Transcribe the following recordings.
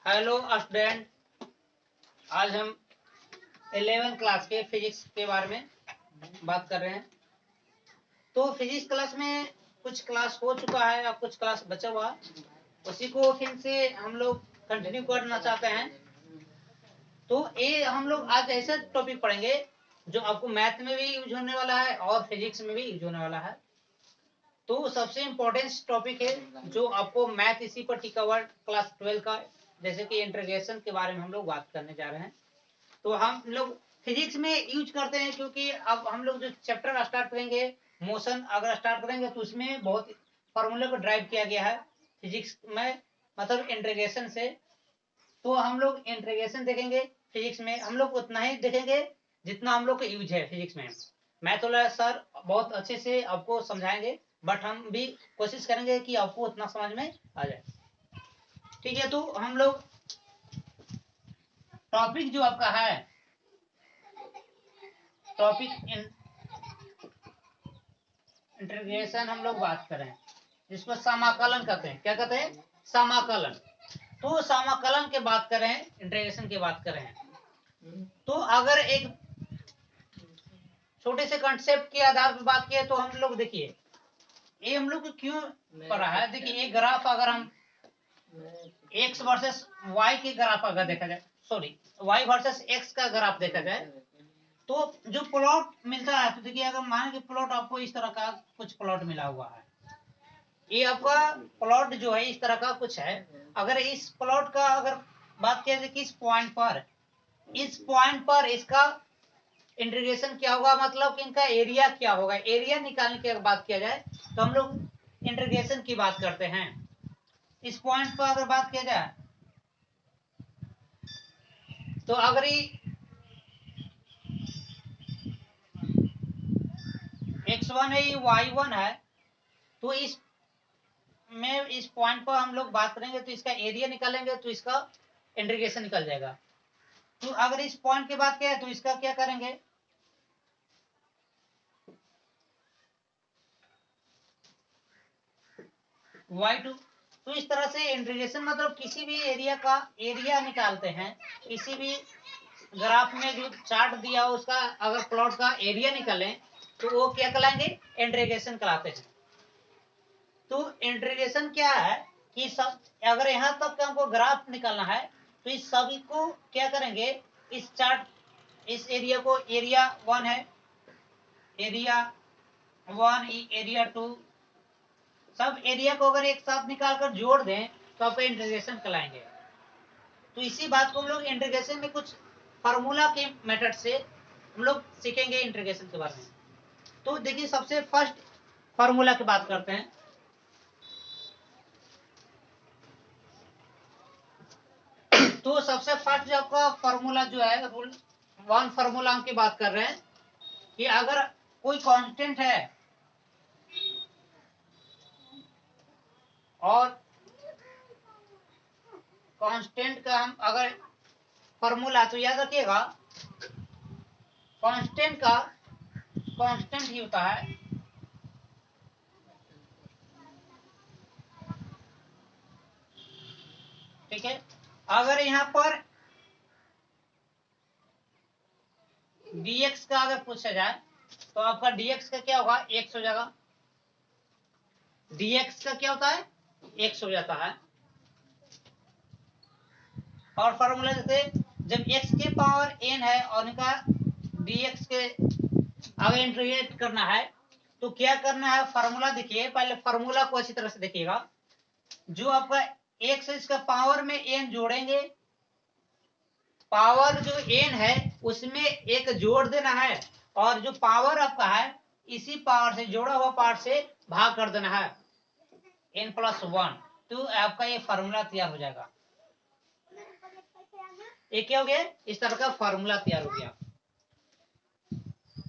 Hello student, आज हम 11वीं क्लास के फिजिक्स के बारे में बात कर रहे हैं। तो फिजिक्स क्लास में कुछ क्लास हो चुका है और कुछ क्लास बचा हुआ, उसी को फिर से हम लोग कंटिन्यू करना चाहते हैं। तो ये हम लोग आज ऐसे टॉपिक पढ़ेंगे जो आपको मैथ में भी यूज होने वाला है और फिजिक्स में भी यूज होने वाला है। तो सबसे इम्पोर्टेंट टॉपिक है जो आपको मैथ इसी पर टिका हुआ क्लास 12 का, जैसे कि इंटीग्रेशन के बारे में हम लोग बात करने जा रहे हैं। तो हम लोग फिजिक्स में यूज करते हैं क्योंकि अब हम लोग जो चैप्टर स्टार्ट करेंगे, मोशन अगर स्टार्ट करेंगे तो उसमें बहुत फॉर्मूले को ड्राइव किया गया है फिजिक्स में, मतलब इंटीग्रेशन से। तो हम लोग इंटीग्रेशन देखेंगे फिजिक्स में, हम लोग उतना ही देखेंगे जितना हम लोग को यूज है फिजिक्स में। मैथ वाला सर बहुत अच्छे से आपको समझाएंगे, बट हम भी कोशिश करेंगे कि आपको उतना समझ में आ जाए। ठीक है, तो हम लोग टॉपिक जो आपका है, टॉपिक इंटीग्रेशन हम लोग बात करें, जिसको समाकलन कहते हैं। क्या कहते हैं? समाकलन। तो समाकलन के बात करें, इंटीग्रेशन की बात करें, तो अगर एक छोटे से कंसेप्ट के आधार पर बात किए तो हम लोग देखिए ये हम लोग को क्यों पढ़ा है। देखिए ये ग्राफ अगर हम x वर्सेस y के ग्राफ अगर देखा जाए, सॉरी y वर्सेस x का ग्राफ देखा जाए, तो जो प्लॉट मिलता है, तो देखिए अगर मान के प्लॉट आपको इस तरह का कुछ प्लॉट मिला हुआ है, ये आपका प्लॉट जो है इस तरह का कुछ है। अगर इस प्लॉट का अगर बात किया जाए किस पॉइंट पर, इस पॉइंट पर इसका इंटीग्रेशन क्या होगा, मतलब कि इनका एरिया क्या होगा। एरिया निकालने की अगर बात किया जाए तो हम लोग इंटीग्रेशन की बात करते हैं। इस पॉइंट पर अगर बात किया जाए तो अगर x1 है, y1 है, तो इस में इस पॉइंट पर हम लोग बात करेंगे तो इसका एरिया निकालेंगे तो इसका इंटीग्रेशन निकल जाएगा। तो अगर इस पॉइंट की बात किया है तो इसका क्या करेंगे, y2। तो इस तरह से इंटीग्रेशन मतलब किसी भी एरिया का एरिया निकालते हैं। किसी भी ग्राफ में जो चार्ट दिया हो उसका अगर प्लॉट का एरिया निकालें तो वो क्या कहलाएंगे, इंटीग्रेशन कहलाते हैं। तो इंटीग्रेशन क्या है कि सब अगर यहाँ तक हमको ग्राफ निकालना है तो इस सभी को क्या करेंगे, इस चार्ट, इस एरिया को एरिया 1 है, एरिया 1, एरिया 2, सब एरिया को अगर एक साथ निकालकर जोड़ दें तो आप इंटीग्रेशन कहलाएंगे। तो इसी बात को हम लोग इंटीग्रेशन में कुछ फार्मूला के मेथड से हम लोग सीखेंगे इंटीग्रेशन के बारे में। तो देखिए सबसे फर्स्ट फार्मूला की बात करते हैं। तो सबसे फर्स्ट जो आपका फार्मूला जो है, रूल 1 फार्मूला हम की बात कर रहे हैं कि अगर कोई कांस्टेंट है और कांस्टेंट का हम अगर फार्मूला, तो याद रखिएगा कांस्टेंट का कांस्टेंट ही होता है ठीक है। अगर यहाँ पर dx का अगर पूछा जाए तो आपका dx का क्या होगा, x हो जाएगा। dx का क्या होता है, x हो जाता है। और फॉर्मूला जैसे जब x के पावर n है और इनका dx के अगर इंटीग्रेट करना है तो क्या करना है, फार्मूला देखिए, पहले फार्मूला को अच्छी तरह से देखिएगा। जो आपका x इसका पावर में n जोड़ेंगे, पावर जो n है उसमें एक जोड़ देना है, और जो पावर आपका है इसी पावर से जोड़ा हुआ पावर से भाग कर देना है, n+1। तो आपका ये फार्मूला तैयार हो जाएगा। ये क्या हो गया, इस तरह का फार्मूला तैयार हो गया।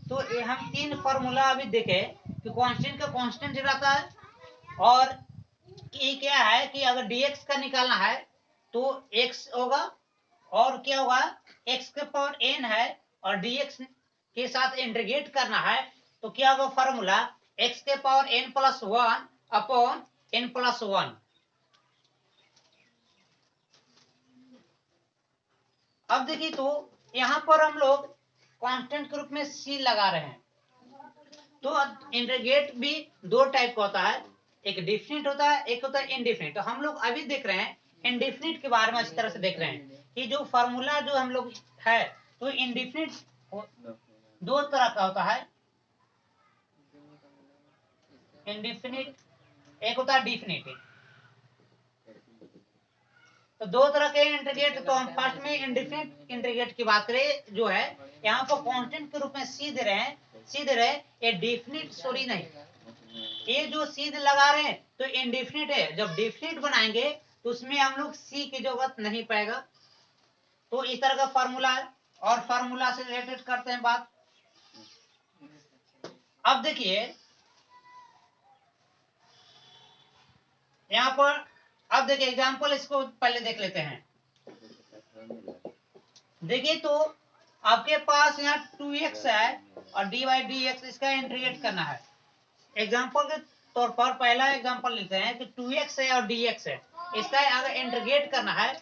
तो ये हम 3 फार्मूला अभी देखे कि कांस्टेंट का कांस्टेंट रहता है, और ये क्या है कि अगर dx का निकालना है तो x होगा, और क्या होगा, x के पावर n है और dx के साथ इंटीग्रेट करना है तो क्या होगा फार्मूला, x के पावर n+1 अपॉन n+1। अब देखिए तो यहाँ पर हम लोग कांस्टेंट के रूप में सी लगा रहे हैं। तो इंटीग्रेट भी दो टाइप का होता है, एक डिफिनिट होता है, एक होता है इनडिफिनिट। तो हम लोग अभी देख रहे हैं इनडिफिनिट के बारे में अच्छी तरह से देख रहे हैं कि जो फॉर्मूला जो हम लोग है तो इनडिफिनिट दो तरह का होता है, इनडिफिनिट एक होता है डिफिनिट। तो दो तरह के इंटीग्रेट, तो हम फर्स्ट में इनडिफिनिट इंटीग्रेट की बात करें जो है यहाँ पर कांस्टेंट के रूप में सी दे रहे हैं, सी दे रहे हैं, ये डिफिनिट सॉरी नहीं, ये जो सी लगा रहे हैं तो इनडिफिनिट है। जब डिफिनिट बनाएंगे तो उसमें हम लोग सी की जरूरत नहीं पड़ेगा। तो इस तरह का फार्मूला है और फार्मूला से रिलेटेड करते हैं बात। अब देखिए यहाँ पर, अब देखिए एग्जांपल इसको पहले देख लेते हैं। देखिए तो आपके पास यहाँ 2x है और dy dx इसका इंटीग्रेट करना है। एग्जांपल के तौर पर पहला एग्जांपल लेते हैं कि 2x है और dx है, इसका अगर इंटीग्रेट करना है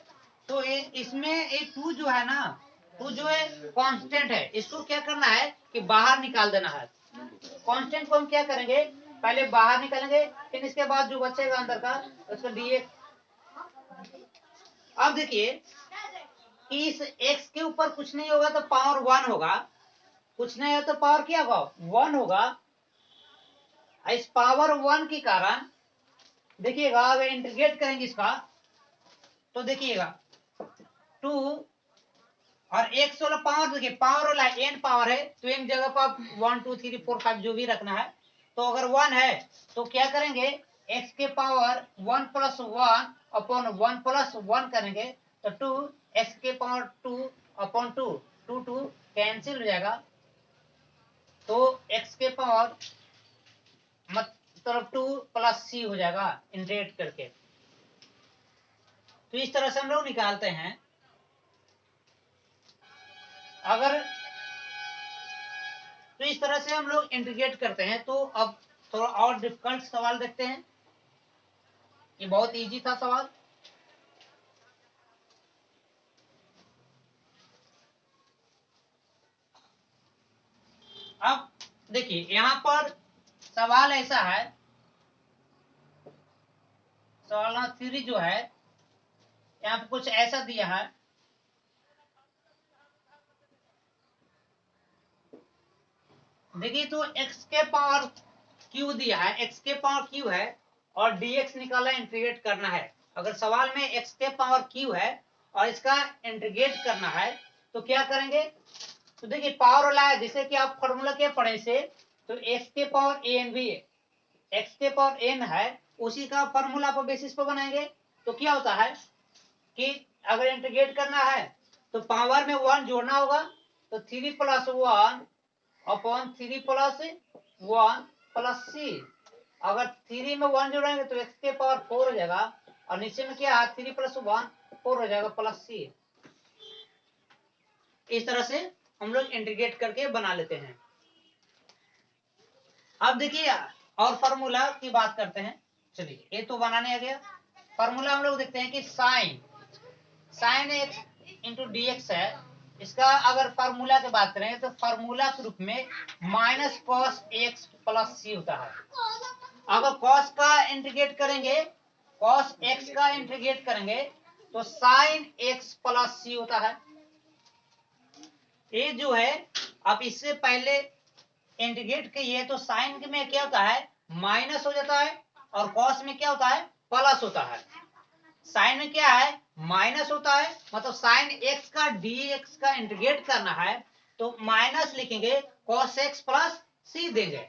तो इसमें ये 2 जो है ना, 2 जो है कांस्टेंट है, इसको क्या करना है कि बाहर निकाल देना है। कांस्टेंट को हम क्या करेंगे, पहले बाहर निकालेंगे, फिर इसके बाद जो बचेगा अंदर का उसको dx। अब देखिए कि इस x के ऊपर कुछ नहीं होगा तो पावर 1 होगा, कुछ नहीं हो तो पावर क्या होगा 1 होगा। इस पावर 1 के कारण देखिएगा अगर इंटीग्रेट करेंगे इसका तो देखिएगा 2 और x वाला पावर, देखिए पावर वाला n पावर है तो n जगह पर 1 2 3 4 5 जो भी रखना है। तो अगर 1 है तो क्या करेंगे x के पावर 1 प्लस 1 अपॉन 1 प्लस 1 करेंगे तो 2 x के पावर 2 अपॉन 2, 2 2 कैंसिल हो जाएगा। तो x के पावर मतलब 2 प्लस c हो जाएगा इंटीग्रेट करके। तो इस तरह से हम लोग निकालते हैं। अगर तो इस तरह से हम लोग इंटीग्रेट करते हैं। तो अब थोड़ा और डिफिकल्ट सवाल देखते हैं, ये बहुत इजी था सवाल। अब देखिए यहाँ पर सवाल ऐसा है, सवाल नंबर 3 जो है यहाँ पे कुछ ऐसा दिया है, देखिए तो x के पावर q दिया है, x के पावर q है और dx निकाला इंटीग्रेट करना है। अगर सवाल में x के पावर q है और इसका इंटीग्रेट करना है तो क्या करेंगे, तो देखिए पावर वाला है, जैसे कि आप फॉर्मूला के पढ़े से तो x के पावर an भी है, x के पावर n है, उसी का फॉर्मूला पर बेसिस पर बनाएंगे। तो क्या होता है कि अगर इंटीग्रेट करना है तो पावर में 1 जोड़ना होगा, तो 3 plus 1 upon 3 plus 1 plus c। अगर 3 में 1 जोड़ेंगे तो x के पावर 4 हो जाएगा और नीचे में क्या है 3 प्लस 1 4 हो जाएगा प्लस c। इस तरह से हम लोग इंटीग्रेट करके बना लेते हैं। अब देखिए और फार्मूला की बात करते हैं। चलिए ये तो बनाने आ गया। फार्मूला हम लोग देखते हैं कि sign x into D x है, इसका अगर फार्मूला की बात करें तो फार्मूला के रूप में माइनस कॉस एक्स प्लस सी होता है। अगर कॉस का इंटीग्रेट करेंगे, कॉस एक्स का इंटीग्रेट करेंगे तो साइन एक्स प्लस सी होता है। ये जो है अब इससे पहले इंटीग्रेट किए तो साइन में क्या होता है माइनस हो जाता है और कॉस में क्या होता है प्लस होता है। साइन में क्या है माइनस होता है, मतलब साइन एक्स का डी एक्स का इंटीग्रेट करना है तो माइनस लिखेंगे कॉस एक्स प्लस सी देंगे।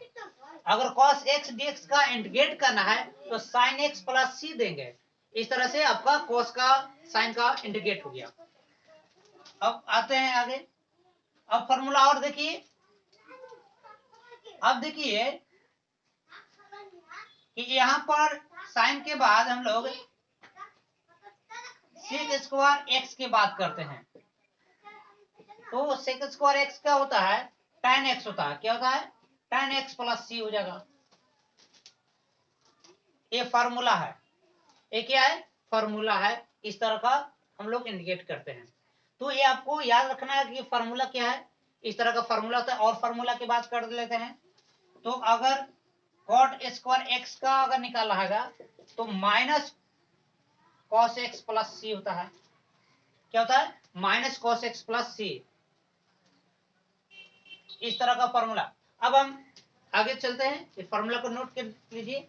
अगर कॉस एक्स डी एक्स का इंटीग्रेट करना है तो साइन एक्स प्लस सी देंगे। इस तरह से आपका कॉस का साइन का इंटीग्रेट हो गया। अब आते हैं आगे, अब फॉर्मूला और देखिए। अब देखिए कि यहाँ पर साइन के बाद हम लोग सेक स्क्वायर एक्स की बात करते हैं। तो सेक स्क्वायर एक्स क्या होता है tan एक्स होता है, क्या होता है tan एक्स प्लस सी हो जाएगा। ये फार्मूला है, ये क्या है फार्मूला है। इस तरह का हम लोग इंडिकेट करते हैं। तो ये आपको याद रखना है कि फॉर्मूला क्या है, इस तरह का फॉर्मूला होता है। और फॉर्मूला की बात कर लेते हैं। तो अगर कॉट स्क्वायर एक्स का अगर निकाला है तो माइनस कॉस एक्स प्लस सी होता है। क्या होता है? माइनस कॉस एक्स प्लस सी, इस तरह का फॉर्मूला। अब हम आगे चलते हैं, इस फॉर्मूला को नोट कर लीजिए।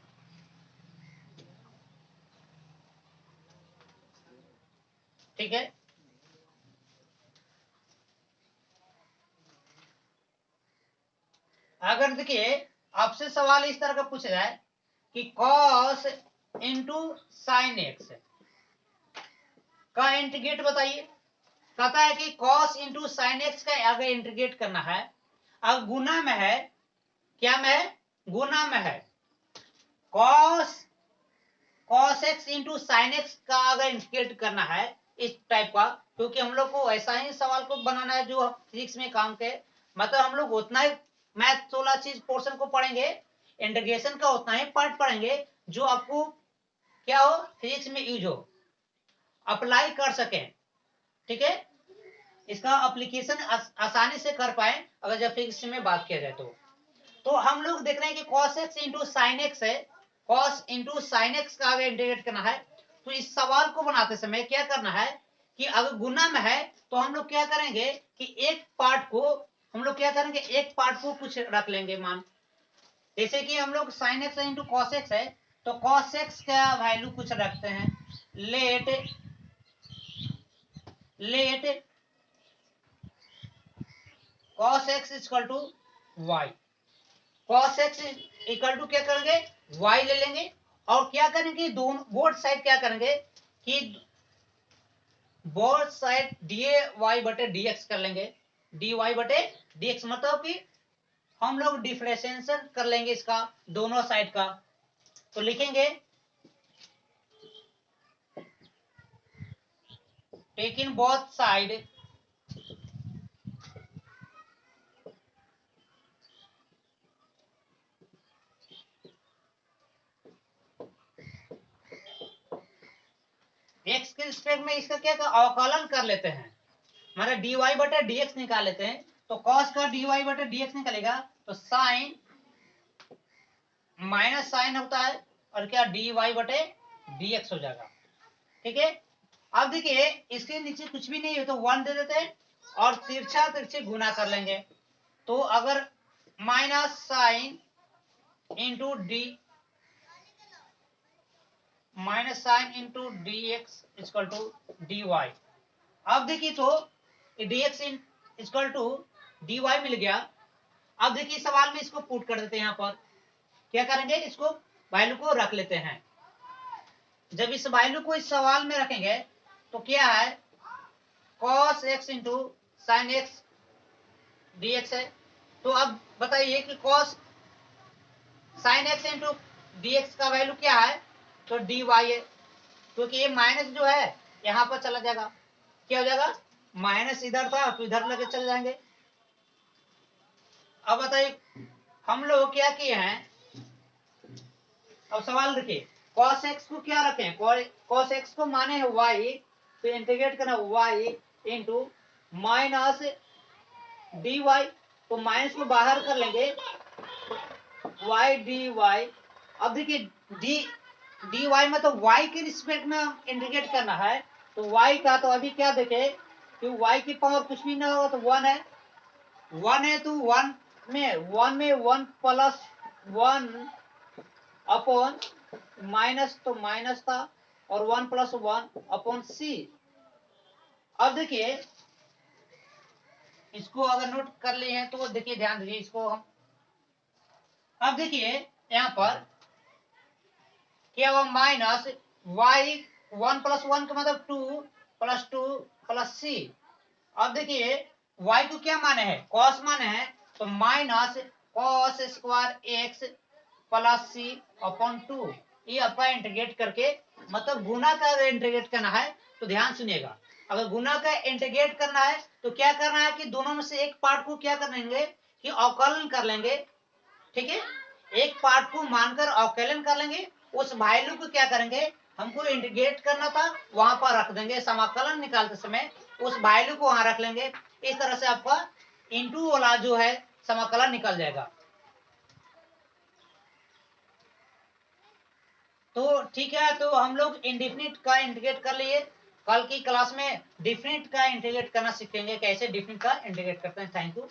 ठीक है, अगर देखिए आपसे सवाल इस तरह का पूछा जाए कि कॉस इंटू साइन एक्स का इंटीग्रेट बताइए। कहता है कि कॉस इंटू साइन एक्स का अगर इंटीग्रेट करना है, अब गुना में है, क्या में है? गुना में है। Cos cos x into sine x का अगर इंटीग्रेट करना है इस टाइप का, क्योंकि हम लोग को ऐसा ही सवाल को बनाना है जो फिजिक्स में काम के, मतलब हम लोग उतना ही मैथ 16 चीज पोर्शन को पढ़ेंगे, इंटीग्रेशन का उतना ही पार्ट पढ़ेंगे जो आपको क्या हो, फिजिक्स में यूज हो, अप्लाई कर सकें। ठीक है, इसका एप्लीकेशन आसानी से कर पाए अगर जब फिजिक्स में बात किया जाए तो हम लोग देख रहे हैं कि cos x into sine x है। cos इंटू साइन एक्स का अगर इंटीग्रेट करना है तो इस सवाल को बनाते समय क्या करना है कि अगर गुना में है तो हम लोग क्या करेंगे कि एक पार्ट को हम लोग क्या करेंगे, एक पार्ट को कुछ रख लेंगे मान। जैसे कि हम लोग sine x into cos x है तो cos x का वैल्यू कुछ रखते हैं, let cos x equal to y. cos x equal to क्या करेंगे, y ले लेंगे और क्या करेंगे, दोनों बोथ साइड क्या करेंगे कि बोथ साइड डी वाई बटे डी एक्स कर लेंगे, डी वाई बटे डी एक्स, मतलब कि हम लोग डिफरेंशिएशन कर लेंगे इसका दोनों साइड का। तो लिखेंगे take in both side x के रिस्पेक्ट में इसका क्या अवकलन कर लेते हैं, मतलब डी वाई बटे डी एक्स निकाल लेते हैं। तो कॉस का डी वाई बटे डी एक्स निकलेगा तो साइन माइनस साइन होता है और क्या डी वाई बटे डी एक्स हो जाएगा। ठीक है, अब देखिए इसके नीचे कुछ भी नहीं है तो 1 दे देते हैं और तिरछा तिरछे गुना कर लेंगे। तो अगर minus sine into D minus sine into D X equal to D Y. अब देखिए तो D X equal to D Y मिल गया। अब देखिए सवाल में इसको पुट कर देते हैं, यहाँ पर क्या करेंगे, इसको वैल्यू को रख लेते हैं। जब इस वैल्यू को इस सवाल में रखेंगे तो क्या है, cos x into sine x D x है। तो अब बताइए कि cos sign x into D x का वैल्यू क्या है, तो डी वाई है, क्योंकि ये माइनस जो है यहाँ पर चला जाएगा, क्या हो जाएगा, माइनस इधर था तो इधर लेके चल जाएंगे। अब बताइए हम लोग क्या किए हैं, अब सवाल देखिए cos x को क्या रखें, cos x को माने है y, तो इंटीग्रेट करना y into minus d y, तो माइनस को बाहर कर लेंगे y डी वाई। अब देखिए डी वाई में तो y के रिस्पेक्ट में इंटीग्रेट करना है, तो y का तो अभी क्या देखे कि y की पावर कुछ भी ना होगा तो 1 है, 1 है तो 1 में 1 प्लस 1 अपॉन माइनस, तो माइनस था और 1 प्लस 1 अपॉन सी। अब देखिए इसको अगर नोट कर लिए हैं तो देखिए ध्यान दीजिए इसको हम। अब देखिए यहां पर क्या हुआ, माइनस वाई 1 प्लस 1 का मतलब 2 प्लस सी। अब देखिए y को क्या माने हैं, cos माने हैं, तो minus cos square X plus C upon 2। ये आपका इंटीग्रेट करके, मतलब गुना का अगर इंटीग्रेट करना है तो ध्यान सुनिएगा, अगर गुना का इंटीग्रेट करना है तो क्या करना है कि दोनों में से एक पार्ट को क्या कर लेंगे कि अवकलन कर लेंगे। ठीक है, एक पार्ट को मानकर अवकलन कर लेंगे, उस वैल्यू को क्या करेंगे हमको इंटीग्रेट करना था, वहां पर रख देंगे, समाकलन निकालते समय उस वैल्यू को वहां रख लेंगे। इस तरह से आपका इनटू वाला जो है समाकलन निकल जाएगा। तो ठीक है, तो हम लोग इंडिफिनिट का इंटीग्रेट कर लिए। कल की क्लास में डिफिनिट का इंटीग्रेट करना सीखेंगे, कैसे डिफिनिट का इंटीग्रेट करते हैं। Thank you.